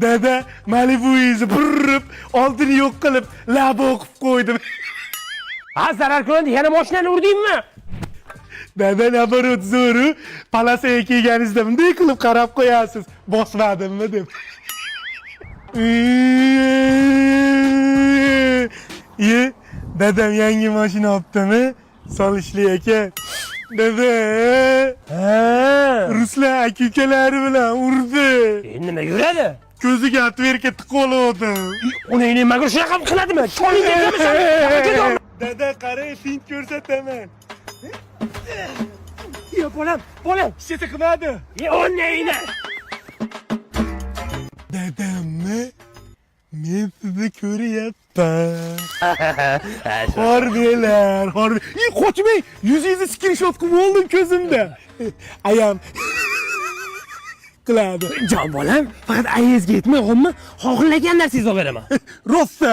Dada Malibu'yu burrup, altını yok kılıp, laba okup koydum. Ha zarar ko'rdi, yana mashinani urdingmi? Dada nabarot zo'ru, palasaga kelganingizda bunday qilib qarab qo'yasiz. Bosmadimmi deb. Dadam yangi mashina olibdimi? Solishli ekan. Dada. Ruslar aka-ukalari bilan urdi. Endi nima yuradi? Ko'ziga atverka tiqoldi. Uni nimaga shunaqa qiladimi? Choling deyapsan. Dada qarang, fint ko'rsataman. Yo bolam. Ishga qilmadi. O neyni? Dadammi? Men sizni ko'ryapman. Horbelar. Qochmang. Yuzingizni screenshot qilib oldim ko'zimda. Ayam qiladi. Jon bolam, faqat ayezga yetmay qolma, xohlagan narsangizni olib beraman. Rosta.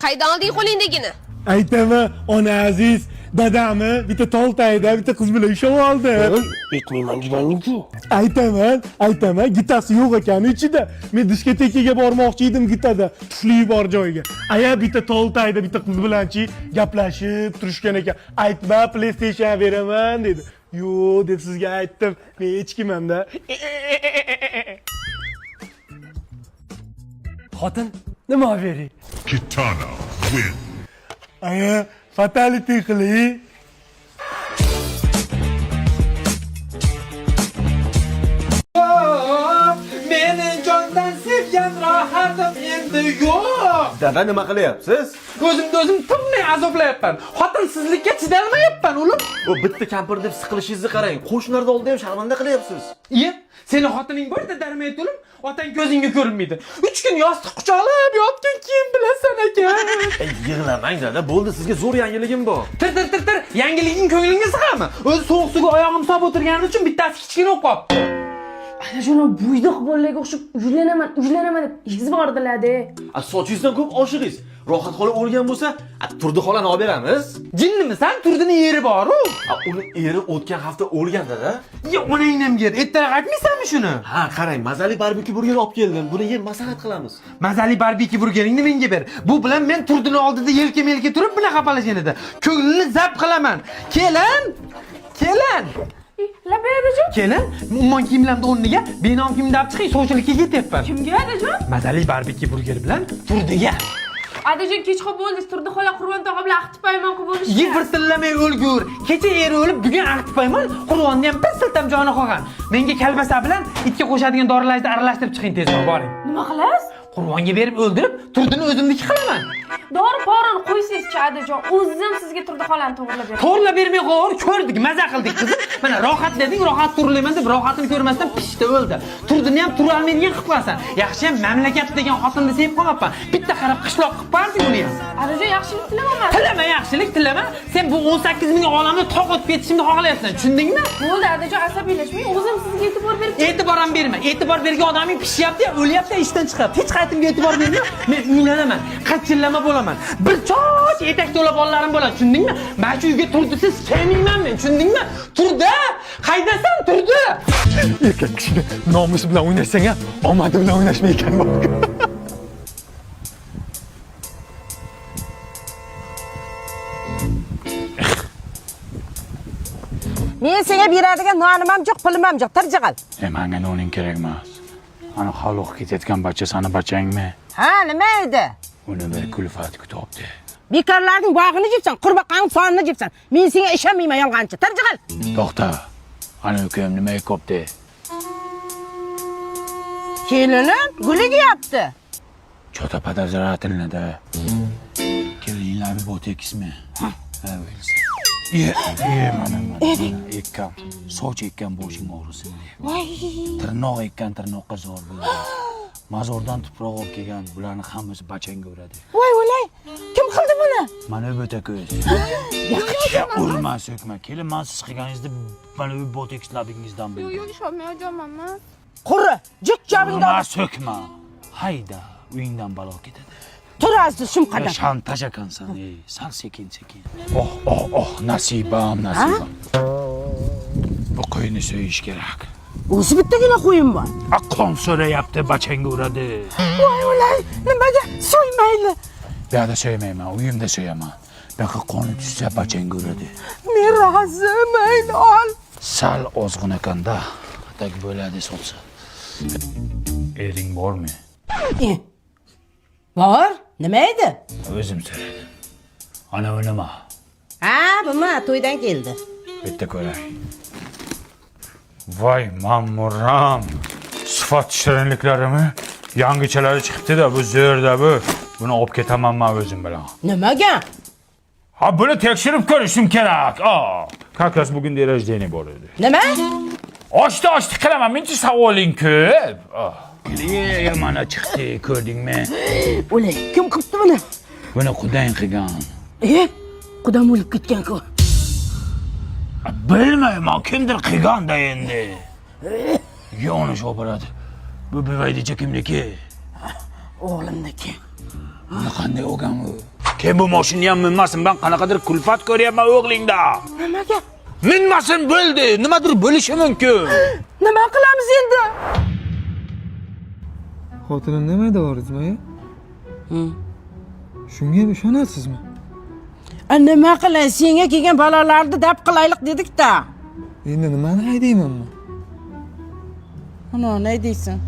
Qaydan olding qo'lingdagini? Aytaman, ona aziz, dadamni bitta toltayda bitta qiz bilan ushlab oldi. Yetmayman deganing-ku. Aytaman, gitasi yo'q ekan ichida. Men diskotekaga bormoqchi edim gitada, tufli bor joyga. Aya bitta toltayda bitta qiz bilanchi gaplashib turishgan ekan. Aytma, PlayStation beraman dedi. Yo'q deb sizga aytdim. Men hech kimman-da. Xotin, nima bering? Kitana win. Aya, fatality qiling. Meni jondan sevgan rohatim endi yo'q. Dada nima qilyapsiz? O'zim turli azoblayapman. Xotinsizlikka chidolmayapman, ulim. Bu bitta kampir deb siqilishingizni qarang. Qo'shnilarda oldida ham sharmanda qilyapsiz. Iye, seni xotining borda darmaydi, ulim. Otang ko'zingga ko'rinmaydi. 3 kun yostiq quchoqlab yotgan keyin bilasan ekan. Yig'lamang dada, bo'ldi, sizga zo'r yangiligim bor. Tir. Yangiliging ko'nglingga sig'ami? O'zi sovuq suvga oyog'im solib o'tirganim uchun bittasi kichkina o'qib qolibdi. Ana shuna buydoq bolalarga o'xshab ujlanaman deb ezib bordilar-da. Sochingizdan ko'p oshiringiz. Rohat xola o'lgan bo'lsa, Turdi xolani olib beramiz. Jinnimisan? Turdini eri bor-ku. Uni eri o'tgan hafta o'lgan dada. Ya onangam yer. Ertaroq aytmaysanmi shuni? Ha, qarang, mazali barbekyu burger olib keldim. Buni yeb maslahat qilamiz. Mazali barbekyu burgeringni menga ber. Bu bilan men Turdini oldida yelka-melka turib bunaqa qapalashgan edi. Ko'nglini zap qilaman. Kelin. Labaydajon. Kelin, umuman kiyimlarni o'rniga benom kiyimni olib chiqing, sovchilikka ketyapman. Kimga adajon? Mazali barbekyu burger bilan Turdiga. Adajon kechqurun bo'ldi, Turdi xola Qur'on tog'a bilan aqtib payman qilib bo'lishdi. Yig'irtillamay o'lgur. Kecha eri o'lib, bugun aqtib payman. Qur'onni ham bir siltam joni qolgan. Menga kalbasa bilan itga qo'shadigan dorilarni aralashtirib chiqing tezroq, boring. Nima qilasiz? Qur'onga berib o'ldirib, Turdini o'zimniki qilaman. Dori-porini qo'ysiz-chi adajon. O'zim sizga Turdi xolani to'g'rilab beraman. To'g'rilab bermay qo'yar, ko'rdik, maza qildik qizim. Mana rohat deding, rohat turilayman deb rohatini ko'rmasdan pishdi o'ldi. Turdini ham tura olmaydigan qilib qo'yasan. Yaxshi ham mamlakat degan xotinni sevib qolmabman. Bitta qarab qishloq qilib barding uni ham. Adajon yaxshilik tilamayman. Tilama yaxshilik, tilama. Sen bu 18 ming olamni to'g'it ketishimni xohlayapsan, tushundingmi? Bo'ldi adajon, asabiylashmang. O'zim sizga e'tibor berib. E'tibor ham berma. E'tibor bergan odaming pishyapti, o'lyapti, ishdan chiqyapti. Hech qaytimga e'tibor berma. Men uylanaman, qachillama bo'laman. Bir choch etak to'la bolalarim bo'ladi, tushundingmi? Mana shu uyga Turdisiz kelmayman men, tushundingmi? Turdi! Qaydasan, Turdi? Erkak kishini nomusi bilan o'ynasang ham, omadi bilan o'ynashmay ekan bor. Men senga beradigan nonim ham yo'q, pulim ham yo'q. Tirjig'al. Menga noning kerak emas. Ana xaloq ketayotgan bacha sani bachangmi? Ha, nima edi? Uni bir kulfat kutibdi. Bekorlarning bog'ini jibsan, qurbaqaning sonini jibsan. Men senga ishonmayman, yolg'onchi. Tirjig'al. To'xta. Ana ukam nima qopdi? Kelinim guliga yapti. Chota подозрательно-da. Kelinlar boteksmi? Ha, o'ylasa. Mana ekkam. Soch ekkan boshing og'risin deb. Voy. Tirnoq ekkan tirnoqqa zo'r bo'ldi. Mazordan tuproq olib kelgan, bularni hammasi bachanga uradi. Voy, o'lay. Kim qildi buni? Mana bo'ta ko'z. Urma, so'kma. Kelin, men siz qilganingizda mana bu boteks labingizdan bildim. Yo'q, ishonmayapman. Qurri, jik jabingda. Urma, so'kma. Hayda, uyingdan balo ketadi. Tur azdi shum qadar. Shantaj ekansan, sal sekin. Oh, nasibam. Bu qo'yni so'yish kerak. O'zi bittagina qo'yim bor. Qon so'rayapti, bachangga uradi. Voy o'lay, nimaga so'ymayli? Bu yerda so'ymayman, uyimda so'yaman. Bunaqa qoni tushsa bachangga uradi. Men rozi, mayli ol. Sal ozg'in ekanda, tak bo'ladi so'lsa. Ering bormi? Bor, nima edi? O'zim so'raydi. Ana u nima? Ha, buma to'ydan keldi. Bitta ko'ray. Voy, ma'muram. Sifat shirinliklarimi? Yangichalari chiqibdi-da, bu zo'rda bu. Buni olib ketaman men o'zim bilan. Nimaga? Ha, buni tekshirib ko'rishim kerak. Как раз bugun rождение bor edi. Nima? Oshdi qilaman, menchi savoling ko'p. Mana chiqdi, ko'rdingmi? O'lay, kim qilibdi buni? Buni qudang qilgan. Qudam o'lib ketgan-ku. Bilmayman, kimdir qilganda endi. Yo'nish oboradi. Bu bevaydicha kimniki? O'g'limniki. Buni qanday o'rgan u? Kim bu mashinani ham minmasin, men qanaqadir kulfat ko'ryapman o'g'lingda. Nimaga? Minmasin bo'ldi, nimadir bo'lishi mumkin. Nima qilamiz endi? Xotinim nimaydi Orizmaya? Shunga ham ishonasizmi? Nima qilay, senga kelgan balolarni dab qilaylik dedik-da. Endi nimani haydaymanmi? Ana, ne deysan?